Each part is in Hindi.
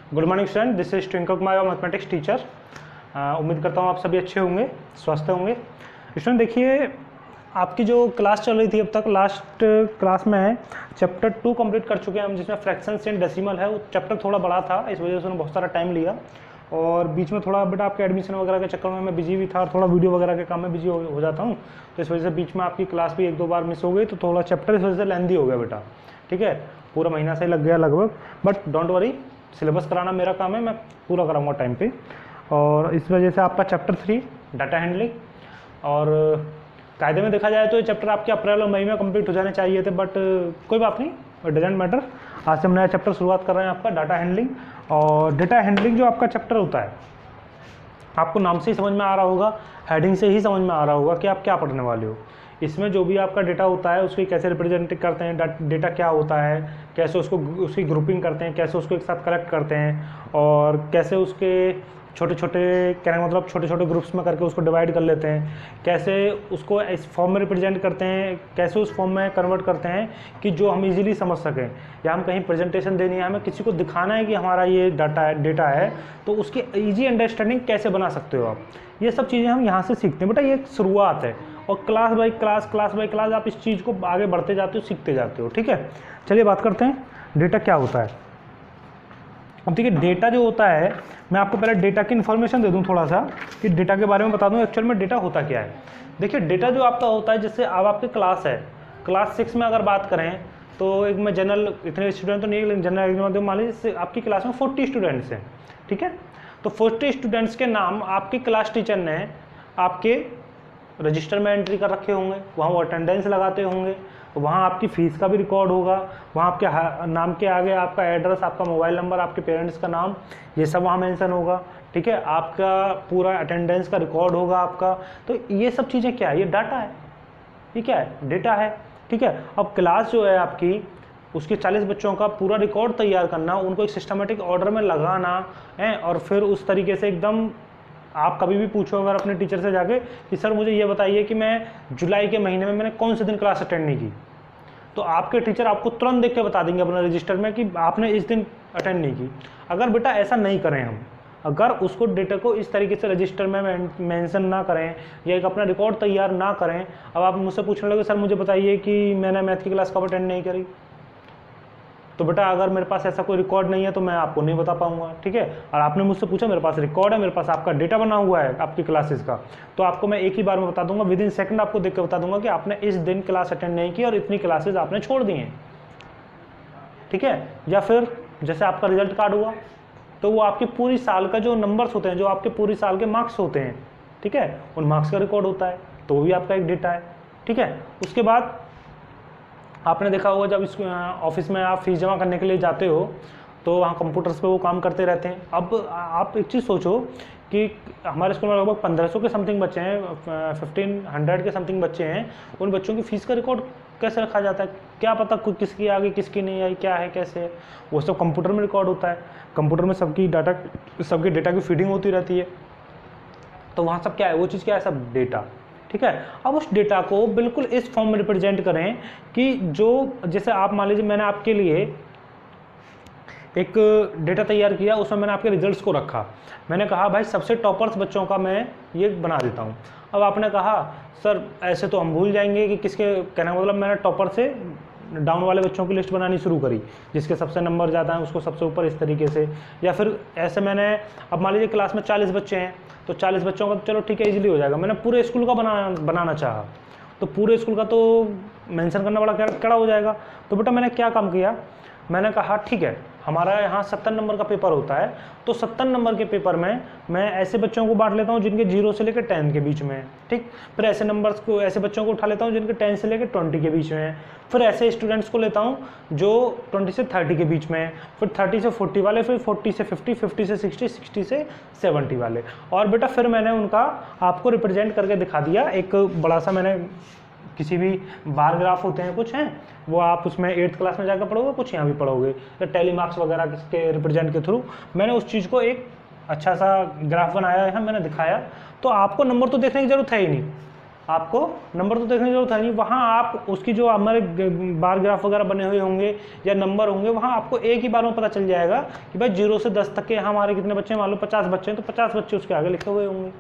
Good morning student, this is twinkle Kumar, mathematics teacher. उम्मीद करता हूँ आप सभी अच्छे होंगे, स्वस्थ होंगे। स्टूडेंट देखिए, आपकी जो क्लास चल रही थी अब तक, लास्ट क्लास में चैप्टर 2 कंप्लीट कर चुके हैं हम, जिसमें फ्रैक्शंस एंड डेसिमल है। वो चैप्टर थोड़ा बड़ा था, इस वजह से उन्होंने बहुत सारा टाइम लिया और बीच में थोड़ा बेटा आपके एडमिशन वगैरह के चक्कर में मैं बिजी भी था और थोड़ा वीडियो वगैरह के काम में बिजी हो जाता हूँ, तो इस वजह से बीच में आपकी क्लास भी 1-2 बार मिस हो गई, तो थोड़ा चैप्टर इस वजह से लेंदी हो गया बेटा। ठीक है, पूरा महीना से लग गया लगभग, बट डोंट वरी, सिलेबस कराना मेरा काम है, मैं पूरा कराऊंगा टाइम पे। और इस वजह से आपका चैप्टर 3 डाटा हैंडलिंग, और कायदे में देखा जाए तो ये चैप्टर आपके अप्रैल और मई में कंप्लीट हो जाने चाहिए थे, बट कोई बात नहीं, इट डजंट मैटर। आज से हम नया चैप्टर शुरुआत कर रहे हैं आपका डाटा हैंडलिंग। और डाटा हैंडलिंग जो आपका चैप्टर होता है, आपको नाम से ही समझ में आ रहा होगा, हेडिंग से ही समझ में आ रहा होगा कि आप क्या पढ़ने वाले हो। इसमें जो भी आपका डेटा होता है उसकी कैसे रिप्रेजेंट करते हैं, डेटा क्या होता है, कैसे उसकी ग्रुपिंग करते हैं, कैसे उसको एक साथ कलेक्ट करते हैं, और कैसे उसके छोटे छोटे कहने का मतलब छोटे छोटे ग्रुप्स में करके उसको डिवाइड कर लेते हैं, कैसे उसको इस फॉर्म में रिप्रेजेंट करते हैं, कैसे उस फॉर्म में कन्वर्ट करते हैं कि जो हम इजीली समझ सकें, या हम कहीं प्रेजेंटेशन देनी है, हमें किसी को दिखाना है कि हमारा ये डेटा है, तो उसकी ईजी अंडरस्टैंडिंग कैसे बना सकते हो आप। ये सब चीज़ें हम यहाँ से सीखते हैं बेटा, ये एक शुरुआत है, और क्लास बाई क्लास आप इस चीज़ को आगे बढ़ते जाते हो, सीखते जाते हो। ठीक है, चलिए बात करते हैं डेटा क्या होता है। अब देखिए, डेटा जो होता है, मैं आपको पहले डेटा की इन्फॉर्मेशन दे दूं थोड़ा सा, कि डेटा के बारे में बता दूं एक्चुअल में डेटा होता क्या है। देखिए, डेटा जो आपका होता है, जैसे अब आपकी क्लास है, क्लास 6 में अगर बात करें तो एक मैं जनरल, इतने स्टूडेंट तो नहीं है लेकिन जनरल एग्जाम मान लीजिए आपकी क्लास में 40 स्टूडेंट्स हैं। ठीक है, तो 40 स्टूडेंट्स के नाम आपकी क्लास टीचर ने आपके रजिस्टर में एंट्री कर रखे होंगे, वहाँ वो अटेंडेंस लगाते होंगे, वहाँ आपकी फ़ीस का भी रिकॉर्ड होगा, वहाँ आपके नाम के आगे आपका एड्रेस, आपका मोबाइल नंबर, आपके पेरेंट्स का नाम, ये सब वहाँ मेंशन होगा। ठीक है, आपका पूरा अटेंडेंस का रिकॉर्ड होगा आपका। तो ये सब चीज़ें क्या है, ये डाटा है, ये क्या है, डेटा है। ठीक है, अब क्लास जो है आपकी, उसके 40 बच्चों का पूरा रिकॉर्ड तैयार करना, उनको एक सिस्टमेटिक ऑर्डर में लगाना है, और फिर उस तरीके से एकदम, आप कभी भी पूछो अगर अपने टीचर से जाके कि सर मुझे ये बताइए कि मैं जुलाई के महीने में मैंने कौन से दिन क्लास अटेंड नहीं की, तो आपके टीचर आपको तुरंत देख के बता देंगे अपने रजिस्टर में कि आपने इस दिन अटेंड नहीं की। अगर बेटा ऐसा नहीं करें हम, अगर उसको डेटा को इस तरीके से रजिस्टर में मेंशन ना करें, या एक अपना रिकॉर्ड तैयार ना करें, अब आप मुझसे पूछने लगे सर मुझे बताइए कि मैंने मैथ की क्लास कब अटेंड नहीं करी, तो बेटा अगर मेरे पास ऐसा कोई रिकॉर्ड नहीं है तो मैं आपको नहीं बता पाऊंगा। ठीक है, और आपने मुझसे पूछा, मेरे पास रिकॉर्ड है, मेरे पास आपका डेटा बना हुआ है आपकी क्लासेस का, तो आपको मैं एक ही बार में बता दूंगा, विद इन सेकंड आपको देख के बता दूंगा कि आपने इस दिन क्लास अटेंड नहीं की और इतनी क्लासेस आपने छोड़ दी हैं। ठीक है, या फिर जैसे आपका रिजल्ट कार्ड हुआ, तो वो आपके पूरी साल का जो नंबर्स होते हैं, जो आपके पूरी साल के मार्क्स होते हैं, ठीक है, उन मार्क्स का रिकॉर्ड होता है, तो वो भी आपका एक डेटा है। ठीक है, उसके बाद आपने देखा होगा जब इस ऑफिस में आप फीस जमा करने के लिए जाते हो, तो वहाँ कंप्यूटर्स पे वो काम करते रहते हैं। अब आप एक चीज़ सोचो कि हमारे स्कूल में लगभग 1500 के समथिंग बच्चे हैं, 1500 के समथिंग बच्चे हैं, उन बच्चों की फ़ीस का रिकॉर्ड कैसे रखा जाता है, क्या पता कोई किसकी आ गई किसकी नहीं आई, क्या है कैसे है, वो सब कंप्यूटर में रिकॉर्ड होता है। कंप्यूटर में सबके डेटा की फीडिंग होती रहती है, तो वहाँ सब क्या है, वो चीज़ क्या है, सब डेटा। ठीक है, अब उस डेटा को बिल्कुल इस फॉर्म में रिप्रेजेंट करें कि जो, जैसे आप मान लीजिए मैंने आपके लिए एक डेटा तैयार किया, उसमें मैंने आपके रिजल्ट्स को रखा, मैंने कहा भाई सबसे टॉपर्स बच्चों का मैं ये बना देता हूँ। अब आपने कहा सर ऐसे तो हम भूल जाएंगे कि किसके, कहने का मतलब मैंने टॉपर से डाउन वाले बच्चों की लिस्ट बनानी शुरू करी, जिसके सबसे नंबर ज़्यादा हैं उसको सबसे ऊपर, इस तरीके से। या फिर ऐसे मैंने, अब मान लीजिए क्लास में 40 बच्चे हैं, तो 40 बच्चों का चलो ठीक है इजीली हो जाएगा, मैंने पूरे स्कूल का बनाना चाहा, तो पूरे स्कूल का तो मेंशन करना बड़ा कड़ा हो जाएगा। तो बेटा मैंने क्या काम किया, मैंने कहा ठीक है, हमारा यहाँ 70 नंबर का पेपर होता है, तो 70 नंबर के पेपर में मैं ऐसे बच्चों को बांट लेता हूँ जिनके 0 से लेकर 10 के बीच में है। ठीक, फिर ऐसे नंबर्स को, ऐसे बच्चों को उठा लेता हूँ जिनके 10 से लेकर 20 के बीच में है, फिर ऐसे स्टूडेंट्स को लेता हूँ जो 20 से 30 के बीच में है, फिर 30 से 40 वाले, फिर 40 से 50, 50 से 60, 60 से 70 वाले। और बेटा फिर मैंने उनका आपको रिप्रेजेंट करके दिखा दिया, एक बड़ा सा मैंने, किसी भी बार ग्राफ होते हैं कुछ हैं, वो आप उसमें 8th क्लास में जाकर पढ़ोगे, कुछ यहाँ भी पढ़ोगे, तो टेली मार्क्स वगैरह के रिप्रेजेंट के थ्रू मैंने उस चीज़ को एक अच्छा सा ग्राफ बनाया है, मैंने दिखाया, तो आपको नंबर तो देखने की जरूरत है ही नहीं, आपको नंबर तो देखने की जरूरत है नहीं, वहाँ आप उसकी जो हमारे बार ग्राफ वगैरह बने हुए होंगे या नंबर होंगे, वहाँ आपको एक ही बार में पता चल जाएगा कि भाई 0 से 10 तक के हमारे कितने बच्चे हैं। मान लो 50 बच्चे हैं तो 50 बच्चे उसके आगे लिखे हुए होंगे।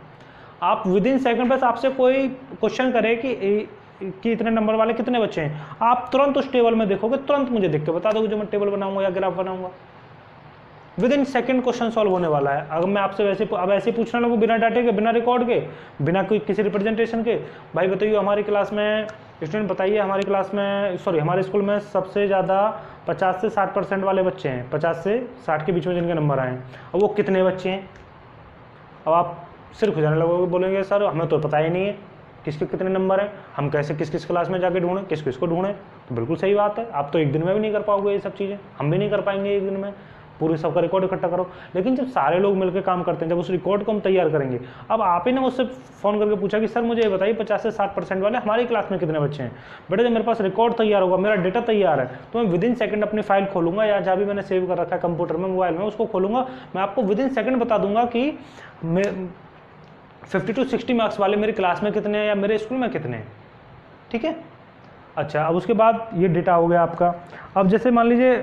आप विद इन सेकंड बस आपसे कोई क्वेश्चन करे कि इतने नंबर वाले कितने बच्चे हैं, आप तुरंत उस टेबल में देखोगे, तुरंत मुझे देख के बता दोगे जो मैं टेबल बनाऊंगा या ग्राफ बनाऊंगा। With in second question solve होने वाला है। अगर मैं आपसे वैसे अब ऐसे पूछने लगूँ बिना डाटे के, बिना रिकॉर्ड के, बिना कोई किसी रिप्रेजेंटेशन के, भाई बताइए हमारी क्लास में स्टूडेंट बताइए हमारी क्लास में हमारे स्कूल में सबसे ज़्यादा 50 से 60% वाले बच्चे हैं, 50 से 60 के बीच में जिनके नंबर आए हैं, अब वो कितने बच्चे हैं। अब आप सिर्फ हो जाने लगोगे, बोलेंगे सर हमें तो पता ही नहीं है किसके कितने नंबर हैं, हम कैसे किस किस क्लास में जाके ढूंढें, किस किस को ढूंढें। तो बिल्कुल सही बात है, आप तो एक दिन में भी नहीं कर पाओगे ये सब चीज़ें, हम भी नहीं कर पाएंगे एक दिन में पूरे सबका रिकॉर्ड इकट्ठा करो। लेकिन जब सारे लोग मिलकर काम करते हैं, जब उस रिकॉर्ड को हम तैयार करेंगे, अब आप ही ने मुझसे फ़ोन करके पूछा कि सर मुझे ये बताइए 50 से 60% वाले हमारी क्लास में कितने बच्चे हैं। बेटा जब मेरे पास रिकॉर्ड तैयार होगा, मेरा डेटा तैयार है, तो मैं विद इन सेकंड अपनी फाइल खोलूंगा या जहाँ भी मैंने सेव कर रखा है कंप्यूटर में, मोबाइल में, उसको खोलूंगा, मैं आपको विद इन सेकंड बता दूंगा कि 50 to 60 मार्क्स वाले मेरी क्लास में कितने हैं या मेरे स्कूल में कितने हैं। ठीक है, अच्छा अब उसके बाद ये डेटा हो गया आपका। अब जैसे मान लीजिए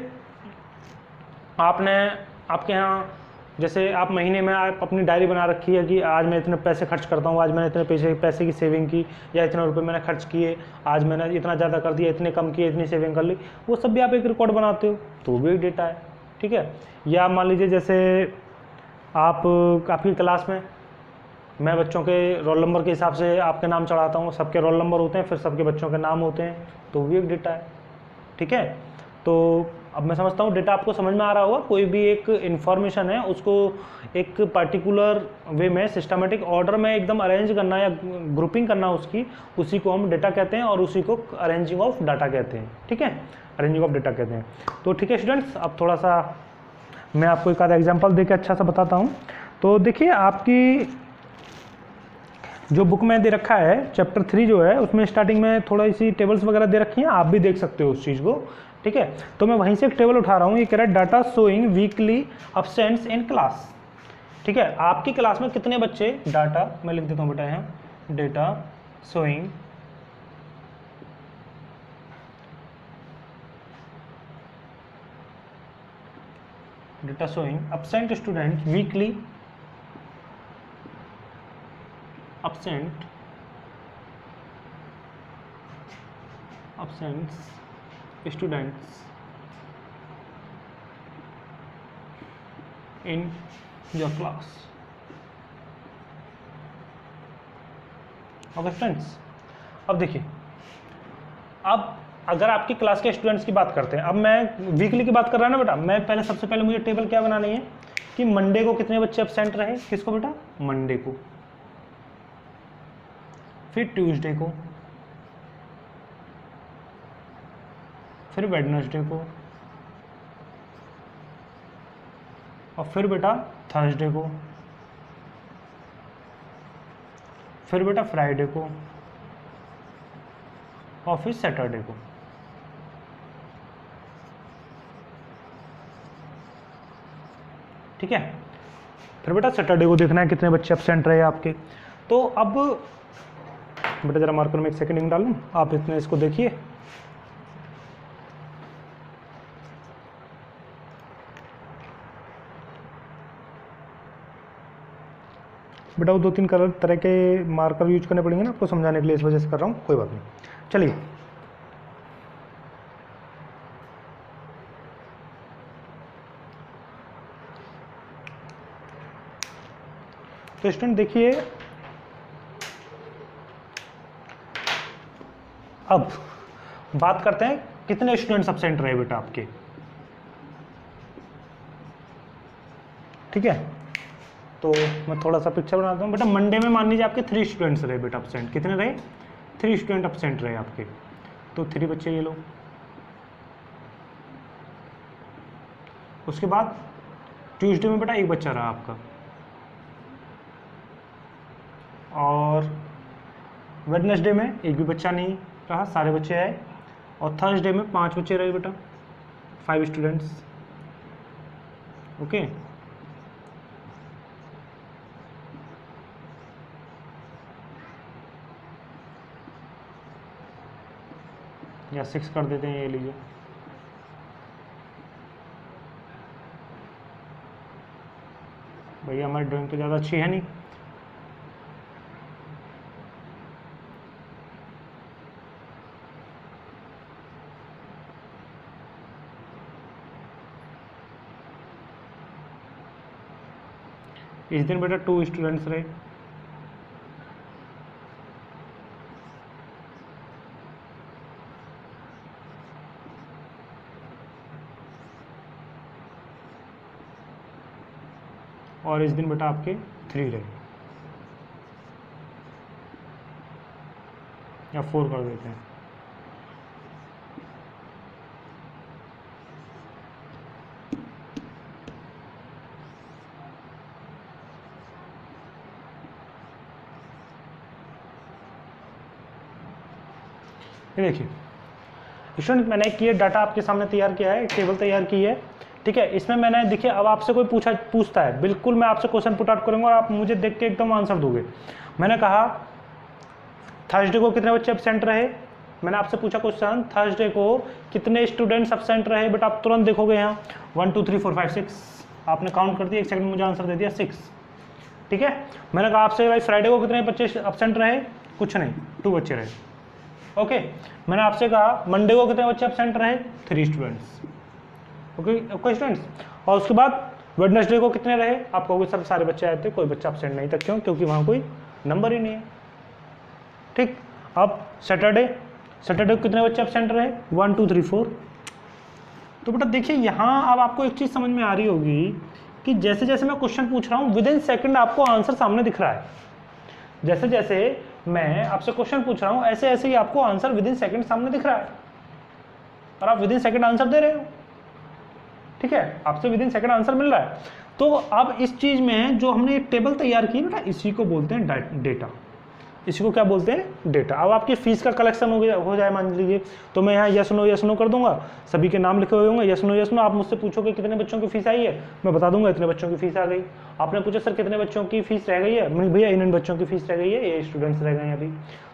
आपने आपके यहाँ जैसे आप महीने में आप अपनी डायरी बना रखी है कि आज मैं इतने पैसे खर्च करता हूँ, आज मैंने इतने पैसे की सेविंग की, या इतने रुपए मैंने खर्च किए, आज मैंने इतना ज़्यादा कर दिया, इतने कम किए, इतनी सेविंग कर ली, वो सब भी आप एक रिकॉर्ड बनाते हो, तो वो भी एक डेटा है। ठीक है, या मान लीजिए जैसे आपकी क्लास में मैं बच्चों के रोल नंबर के हिसाब से आपके नाम चढ़ाता हूँ, सबके रोल नंबर होते हैं, फिर सबके बच्चों के नाम होते हैं, तो वो भी एक डेटा है। ठीक है, तो अब मैं समझता हूँ डेटा आपको समझ में आ रहा होगा। कोई भी एक इन्फॉर्मेशन है उसको एक पर्टिकुलर वे में सिस्टमेटिक ऑर्डर में एकदम अरेंज करना या ग्रुपिंग करना उसकी, उसी को हम डेटा कहते हैं और उसी को अरेंजिंग ऑफ डाटा कहते हैं। ठीक है, अरेंजिंग ऑफ डेटा कहते हैं। तो ठीक है स्टूडेंट्स, अब थोड़ा सा मैं आपको एक आधा एग्जाम्पल दे के अच्छा सा बताता हूँ। तो देखिए आपकी जो बुक में दे रखा है चैप्टर 3 जो है, उसमें स्टार्टिंग में थोड़ा सी टेबल्स वगैरह दे रखी हैं, आप भी देख सकते हो उस चीज़ को। ठीक है, तो मैं वहीं से एक टेबल उठा रहा हूँ, ये कह रहा है data showing weekly absents in class. ठीक है, आपकी क्लास में कितने बच्चे, डाटा मैं लिख देता हूँ बेटा यहाँ, data showing absent student weekly absent students in your class। Okay friends, अब देखिए, अब अगर आपकी क्लास के स्टूडेंट्स की बात करते हैं, अब मैं वीकली की बात कर रहा हूँ ना बेटा, मैं पहले सबसे पहले मुझे टेबल क्या बनानी है कि मंडे को कितने बच्चे एब्सेंट रहे, किसको बेटा, मंडे को, फिर ट्यूसडे को, फिर वेडनेसडे को, और फिर बेटा थर्सडे को, फिर बेटा फ्राइडे को, और फिर सैटरडे को। ठीक है, फिर बेटा सैटरडे को देखना है कितने बच्चे एब्सेंट रहे आपके। तो अब बेटा जरा मार्कर में एक सेकंड इंक डालूं, आप इतने इसको देखिए। बेटा वो 2-3 तरह के मार्कर यूज करने पड़ेंगे ना आपको समझाने के लिए, इस वजह से कर रहा हूँ, कोई बात नहीं। चलिए तो स्टूडेंट देखिए, अब बात करते हैं कितने स्टूडेंट्स एब्सेंट रहे बेटा आपके। ठीक है, तो मैं थोड़ा सा पिक्चर बनाता हूँ बेटा। मंडे में मान लीजिए आपके 3 स्टूडेंट्स रहे बेटा एब्सेंट, कितने रहे, 3 स्टूडेंट एब्सेंट रहे आपके, तो 3 बच्चे ये लो। उसके बाद ट्यूसडे में बेटा 1 बच्चा रहा आपका, और वेडनेसडे में 1 भी बच्चा नहीं रहा, सारे बच्चे आए, और थर्सडे में 5 बच्चे रहे बेटा, 5 स्टूडेंट्स। ओके, या 6 कर देते हैं, ये लीजिए। भैया हमारी ड्राइंग तो ज़्यादा अच्छी है नहीं। इस दिन बेटा 2 स्टूडेंट्स रहे। और इस दिन बेटा आपके 3 रहे, या 4 कर देते हैं। ये देखिए स्टूडेंट, मैंने एक ये डाटा आपके सामने तैयार किया है, एक टेबल तैयार की है, ठीक है। इसमें मैंने देखिए, अब आपसे कोई पूछता है, बिल्कुल मैं आपसे क्वेश्चन पुट आउट करूंगा और आप मुझे देख के एकदम आंसर दोगे। मैंने कहा थर्सडे को कितने बच्चे एब्सेंट रहे, मैंने आपसे पूछा क्वेश्चन थर्सडे को कितने स्टूडेंट्स एब्सेंट रहे, बट आप तुरंत देखोगे यहाँ 1 2 3 4 5 6, आपने काउंट कर दिया, 1 सेकंड में मुझे आंसर दे दिया 6, ठीक है। मैंने कहा आपसे भाई फ्राइडे को कितने बच्चे एब्सेंट रहे, कुछ नहीं, 2 बच्चे रहे, ओके। मैंने आपसे कहा मंडे को कितने बच्चे एब्सेंट रहे, 3 स्टूडेंट्स, ओके स्टूडेंट्स। और उसके बाद वेडनेसडे को कितने रहे, आप कहोगे सर सारे बच्चे आए थे, कोई बच्चा एब्सेंट नहीं था, क्यों, क्योंकि वहाँ कोई नंबर ही नहीं है, ठीक। अब सैटरडे को कितने बच्चे एब्सेंट रहे, 1 2 3 4। तो बेटा देखिए यहाँ अब आपको एक चीज़ समझ में आ रही होगी कि जैसे जैसे मैं क्वेश्चन पूछ रहा हूँ विद इन सेकेंड आपको आंसर सामने दिख रहा है। जैसे जैसे मैं आपसे क्वेश्चन पूछ रहा हूँ ऐसे ऐसे ही आपको आंसर विद इन सेकेंड सामने दिख रहा है, और आप विद इन सेकेंड आंसर दे रहे हो, ठीक है, आपसे विद इन सेकेंड आंसर मिल रहा है। तो अब इस चीज़ में जो हमने एक टेबल तैयार की बेटा, इसी को बोलते हैं डेटा। इसी को क्या बोलते हैं, डेटा। अब आपकी फीस का कलेक्शन हो जाए मान लीजिए, तो मैं यहाँ यस नो कर दूंगा, सभी के नाम लिखे हुए होंगे, यस नो। आप मुझसे पूछोगे कितने बच्चों की फीस आई है, मैं बता दूंगा इतने बच्चों की फीस आ गई। आपने पूछा सर कितने बच्चों की फीस रह गई है, मैं भैया इन बच्चों की फीस रह गई है, ये स्टूडेंट्स रह गए हैं अभी।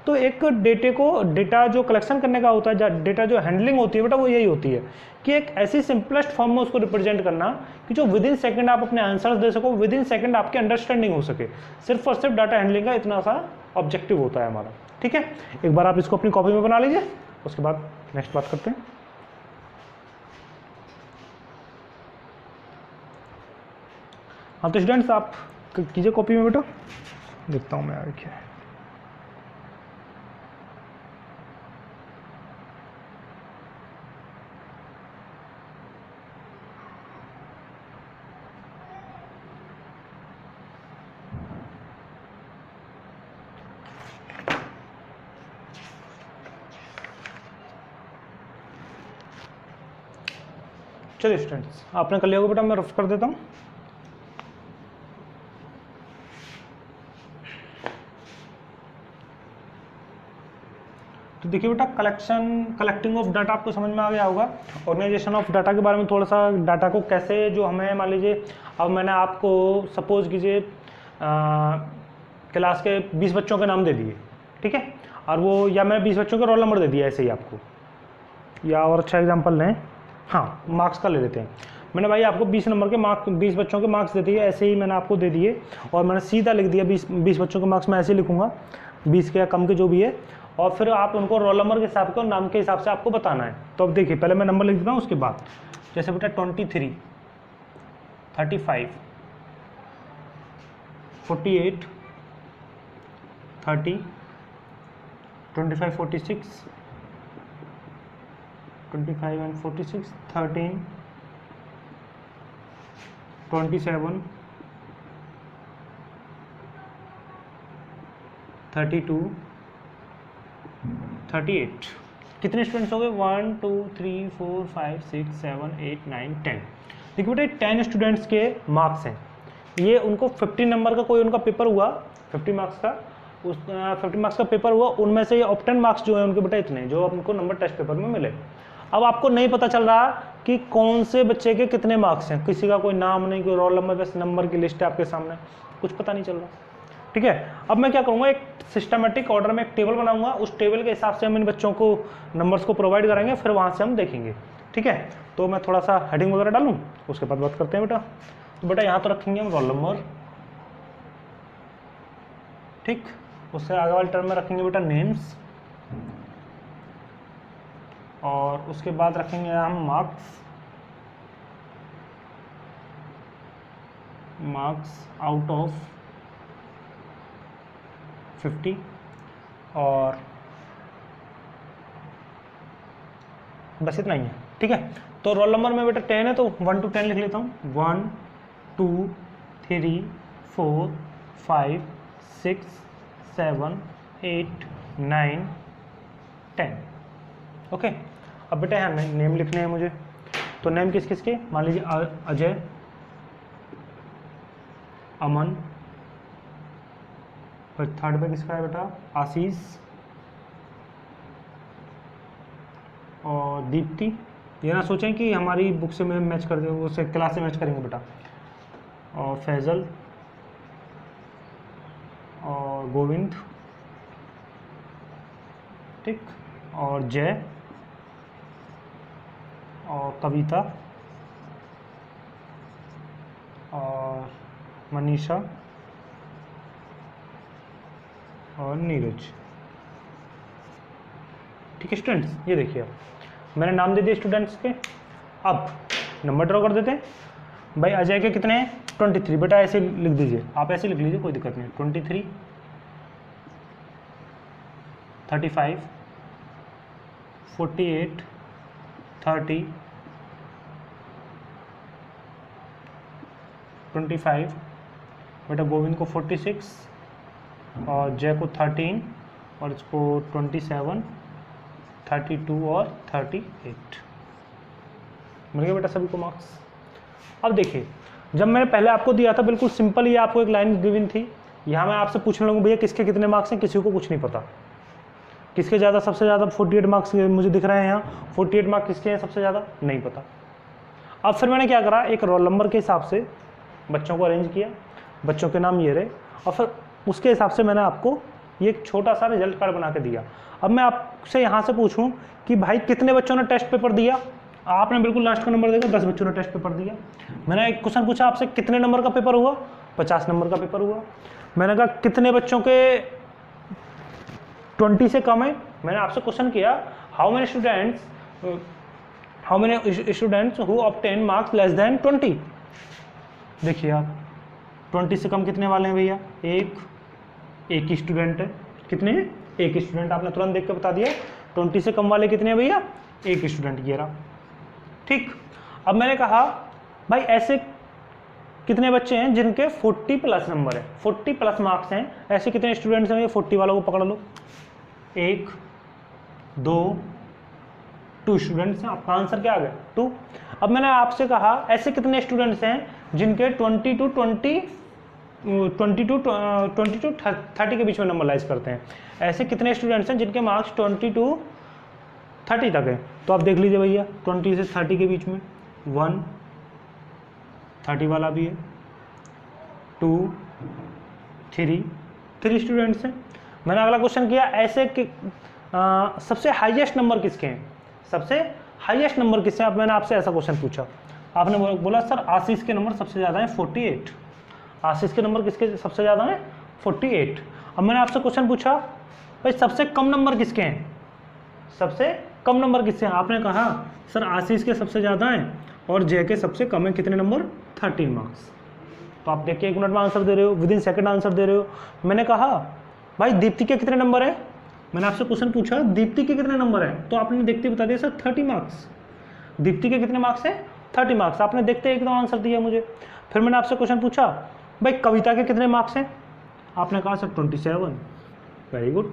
तो एक डेटा जो कलेक्शन करने का होता है, डेटा जो हैंडलिंग होती है बेटा, वो यही होती है कि एक ऐसी सिंपलेस्ट फॉर्म में उसको रिप्रेजेंट करना कि जो विद इन सेकंड आप अपने आंसर्स दे सको, विद इन सेकंड आपकी अंडरस्टैंडिंग हो सके। सिर्फ और सिर्फ डाटा हैंडलिंग का इतना सा ऑब्जेक्टिव होता है हमारा, ठीक है। एक बार आप इसको अपनी कॉपी में बना लीजिए, उसके बाद नेक्स्ट बात करते हैं। हाँ तो स्टूडेंट्स आप कीजिए कॉपी में बेटा, देखता हूँ मैं आगे क्या है। चलिए स्टूडेंट्स, आपने कर लिया होगा बेटा, मैं रफ कर देता हूँ। तो देखिए बेटा, कलेक्टिंग ऑफ डाटा आपको समझ में आ गया होगा। ऑर्गेनाइजेशन ऑफ डाटा के बारे में थोड़ा सा, डाटा को कैसे जो हमें मान लीजिए, अब मैंने आपको सपोज कीजिए क्लास के 20 बच्चों के नाम दे दिए, ठीक है, और वो या मैं 20 बच्चों का रोल नंबर दे दिया ऐसे ही आपको, या और अच्छा एग्जाम्पल लें, हाँ मार्क्स का ले लेते हैं। मैंने भाई आपको 20 नंबर के मार्क्स, 20 बच्चों के मार्क्स दे दिए, ऐसे ही मैंने आपको दे दिए, और मैंने सीधा लिख दिया 20 बच्चों के मार्क्स मैं ऐसे लिखूंगा, 20 के या कम के जो भी है, और फिर आप उनको रोल नंबर के हिसाब से और नाम के हिसाब से आपको बताना है। तो अब देखिए, पहले मैं नंबर लिख देता हूँ, उसके बाद जैसे बेटा 23, 35, 48, 30, 25, 46, 25 and 46, 13, 27, 32, 38। कितने स्टूडेंट्स हो गए, 1 2 3 4 5 6 7 8 9 10। देखिए बेटा 10 स्टूडेंट्स के मार्क्स हैं, ये उनको 50 नंबर का कोई उनका पेपर हुआ, 50 मार्क्स का, उस 50 मार्क्स का पेपर हुआ, उनमें से ये ऑप्टेन मार्क्स जो है उनके बेटा इतने जो उनको नंबर टेस्ट पेपर में मिले। अब आपको नहीं पता चल रहा कि कौन से बच्चे के कितने मार्क्स हैं, किसी का कोई नाम नहीं, कोई रोल नंबर, बस नंबर की लिस्ट है आपके सामने, कुछ पता नहीं चल रहा। ठीक है। अब मैं क्या करूँगा, एक सिस्टमेटिक ऑर्डर में एक टेबल बनाऊंगा, उस टेबल के हिसाब से हम इन बच्चों को नंबर्स को प्रोवाइड करेंगे, फिर वहाँ से हम देखेंगे, ठीक है। तो मैं थोड़ा सा हेडिंग वगैरह डालूँ, उसके बाद बात करते हैं बेटा। तो बेटा यहाँ तो रखेंगे हम रोल नंबर, ठीक। उससे आगे वाले टर्म में रखेंगे बेटा नेम्स, और उसके बाद रखेंगे हम मार्क्स आउट ऑफ 50, और बस इतना ही है, ठीक है। तो रोल नंबर में बेटा 10 है, तो 1 to 10 लिख लेता हूँ। 1 2 3 4 5 6 7 8 9 10, ओके। अब बेटा यहाँ नेम लिखने हैं मुझे, तो नेम किस किस के, मान लीजिए अजय, अमन, फिर थर्ड पे किसका है बेटा, आशीष और दीप्ति। ये ना सोचें कि हमारी बुक से मैच कर देंगे, उससे क्लास से मैच करेंगे बेटा। और फैजल और गोविंद, ठीक, और जय और कविता और मनीषा और नीरज, ठीक है स्टूडेंट्स। ये देखिए अब मैंने नाम दे दिए स्टूडेंट्स के। अब नंबर ड्रॉ कर देते हैं। भाई अजय के कितने हैं, 23, बेटा ऐसे लिख दीजिए, आप ऐसे लिख लीजिए, कोई दिक्कत नहीं। 23 35 48 30 25, बेटा गोविंद को 46 और जय को 13 और इसको 27 32 और 38, मिल गया बेटा सभी को मार्क्स। अब देखिए, जब मैंने पहले आपको दिया था बिल्कुल सिंपल, ये आपको एक लाइन गिवन थी, यहाँ मैं आपसे पूछने लगूँ भैया किसके कितने मार्क्स हैं, किसी को कुछ नहीं पता। किसके ज़्यादा, सबसे ज़्यादा 48 मार्क्स मुझे दिख रहे हैं यहाँ, 48 मार्क्स किसके हैं सबसे ज़्यादा, नहीं पता। अब फिर मैंने क्या करा, एक रोल नंबर के हिसाब से बच्चों को अरेंज किया, बच्चों के नाम ये रहे, और फिर उसके हिसाब से मैंने आपको ये एक छोटा सा रिजल्ट कार्ड बना के दिया। अब मैं आपसे यहाँ से पूछूं कि भाई कितने बच्चों ने टेस्ट पेपर दिया, आपने बिल्कुल लास्ट का नंबर देखा, 10 बच्चों ने टेस्ट पेपर दिया। मैंने एक क्वेश्चन पूछा आपसे, कितने नंबर का पेपर हुआ, 50 नंबर का पेपर हुआ। मैंने कहा कितने बच्चों के 20 से कम है, मैंने आपसे क्वेश्चन किया how many students who obtain marks less than 20। देखिए आप 20 से कम कितने वाले हैं भैया, एक ही स्टूडेंट है। कितने हैं, एक स्टूडेंट, आपने तुरंत देख के बता दिया। 20 से कम वाले कितने हैं भैया, एक स्टूडेंट, ये रहा, ठीक। अब मैंने कहा भाई ऐसे कितने बच्चे हैं जिनके 40 प्लस नंबर है, 40 प्लस मार्क्स हैं, ऐसे कितने स्टूडेंट्स हैं, 40 वालों को पकड़ लो। 1 2 2 स्टूडेंट्स हैं, आपका आंसर क्या आ गया, 2। अब मैंने आपसे कहा ऐसे कितने स्टूडेंट्स हैं जिनके 20 to 30 के बीच में नंबर लाइज करते हैं, ऐसे कितने स्टूडेंट्स हैं जिनके मार्क्स 20 to 30 तक है। तो आप देख लीजिए भैया 20 से 30 के बीच में 1, 30 वाला भी है, 2 3 स्टूडेंट्स हैं। मैंने अगला क्वेश्चन किया ऐसे कि सबसे हाईएस्ट नंबर किसके हैं, सबसे हाईएस्ट नंबर किसके हैं। अब मैंने आपसे ऐसा क्वेश्चन पूछा, आपने बोला सर आशीष के नंबर सबसे ज़्यादा हैं 48। आशीष के नंबर किसके सबसे ज़्यादा हैं 48। अब मैंने आपसे क्वेश्चन पूछा भाई सबसे कम नंबर किसके हैं, सबसे कम नंबर किससे हैं। आपने कहा सर आशीष के सबसे ज़्यादा हैं और जय के सबसे कम है, कितने नंबर, 13 मार्क्स। तो आप देखिए 1 मिनट में आंसर दे रहे हो, विदिन सेकंड आंसर दे रहे हो। मैंने कहा भाई दीप्ति के कितने नंबर है, मैंने आपसे क्वेश्चन पूछा दीप्ति के कितने नंबर है, तो आपने देखते बता दिया सर 30 मार्क्स। दीप्ति के कितने मार्क्स है, 30 मार्क्स, आपने देखते एकदम आंसर दिया मुझे। फिर मैंने आपसे क्वेश्चन पूछा भाई कविता के कितने मार्क्स हैं, आपने कहा सर 27, वेरी गुड।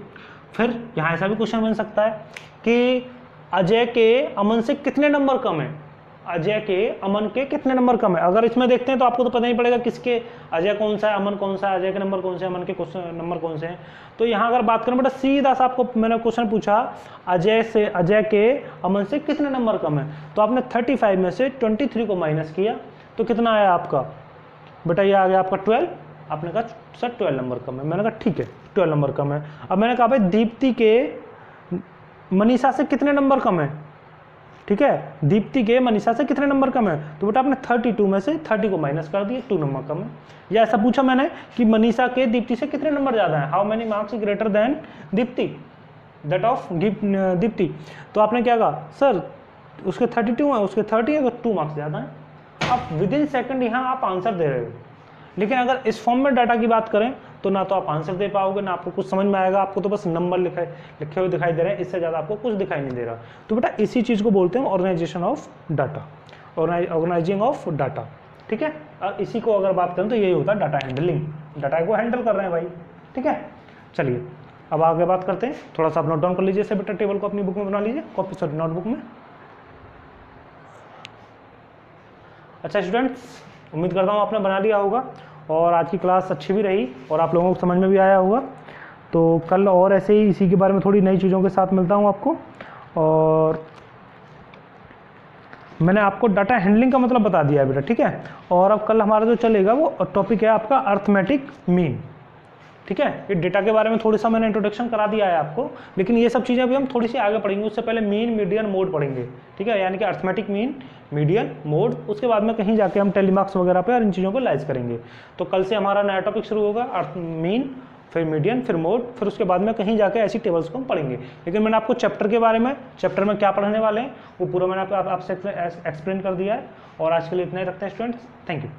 फिर यहाँ ऐसा भी क्वेश्चन बन सकता है कि अजय के अमन से कितने नंबर कम है, अजय के अमन के कितने नंबर कम है। अगर इसमें देखते हैं तो आपको तो पता नहीं पड़ेगा किसके, अजय कौन सा है, अमन कौन सा है, अजय के नंबर कौन से, अमन के नंबर कौन से हैं। तो यहाँ अगर बात करें बेटा सीधा सा आपको मैंने क्वेश्चन पूछा अजय के अमन से कितने नंबर कम है, तो आपने 35 में से 23 को माइनस किया तो कितना आया आपका बेटा, ये आ गया आपका 12। आपने कहा सर 12 नंबर कम है, मैंने कहा ठीक है 12 नंबर कम है। अब मैंने कहा भाई दीप्ति के मनीषा से कितने नंबर कम है, ठीक है, दीप्ति के मनीषा से कितने नंबर कम है, तो बेटा आपने 32 में से 30 को माइनस कर दिए, 2 नंबर कम है। या ऐसा पूछा मैंने कि मनीषा के दीप्ति से कितने नंबर ज़्यादा हैं, how many marks greater than Deepti, that of Deepti, तो आपने क्या कहा सर उसके 32 है उसके 30 है तो 2 मार्क्स ज़्यादा हैं। आप विद इन सेकेंड यहाँ आप आंसर दे रहे हो, लेकिन अगर इस फॉर्म में डाटा की बात करें तो ना तो आप आंसर दे पाओगे, ना आपको कुछ समझ में आएगा, आपको तो बस नंबर लिखे हुए दिखाई दे रहे हैं, इससे ज़्यादा आपको कुछ दिखाई नहीं दे रहा। तो बेटा इसी चीज़ को बोलते हैं organisation of data, organising of data, ठीक है। और इसी को अगर बात करें तो यही होता है डाटा हैंडलिंग, डाटा को हैंडल कर रहे हैं भाई, ठीक है। चलिए अब आगे बात करते हैं, थोड़ा सा आप नोट डाउन कर लीजिए, बेटा टेबल को अपनी बुक में बना लीजिए, कॉपी सॉरी नोटबुक में। अच्छा स्टूडेंट्स, उम्मीद करता हूँ आपने बना लिया होगा और आज की क्लास अच्छी भी रही और आप लोगों को समझ में भी आया होगा। तो कल और ऐसे ही इसी के बारे में थोड़ी नई चीज़ों के साथ मिलता हूँ आपको। और मैंने आपको डाटा हैंडलिंग का मतलब बता दिया है बेटा, ठीक है। और अब कल हमारा जो चलेगा वो टॉपिक है आपका अर्थमेटिक मीन, ठीक है। ये डेटा के बारे में थोड़ी सा मैंने इंट्रोडक्शन करा दिया है आपको, लेकिन ये सब चीज़ें अभी हम थोड़ी सी आगे पढ़ेंगे, उससे पहले मीन मीडियन मोड पढ़ेंगे, ठीक है। यानी कि अर्थमेटिक मीन मीडियन मोड, उसके बाद में कहीं जाके हम टेलीमार्क्स वगैरह पे और इन चीज़ों को लाइज करेंगे। तो कल से हमारा नया टॉपिक शुरू होगा, अर्थ मीन, फिर मीडियन, फिर मोड, फिर उसके बाद में कहीं जाके ऐसी टेबल्स को हम पढ़ेंगे। लेकिन मैंने आपको चैप्टर के बारे में, चैप्टर में क्या पढ़ने वाले हैं वो पूरा मैंने आपसे एक्सप्लेन कर दिया है। और आज के लिए इतना ही रखते हैं स्टूडेंट्स, थैंक यू।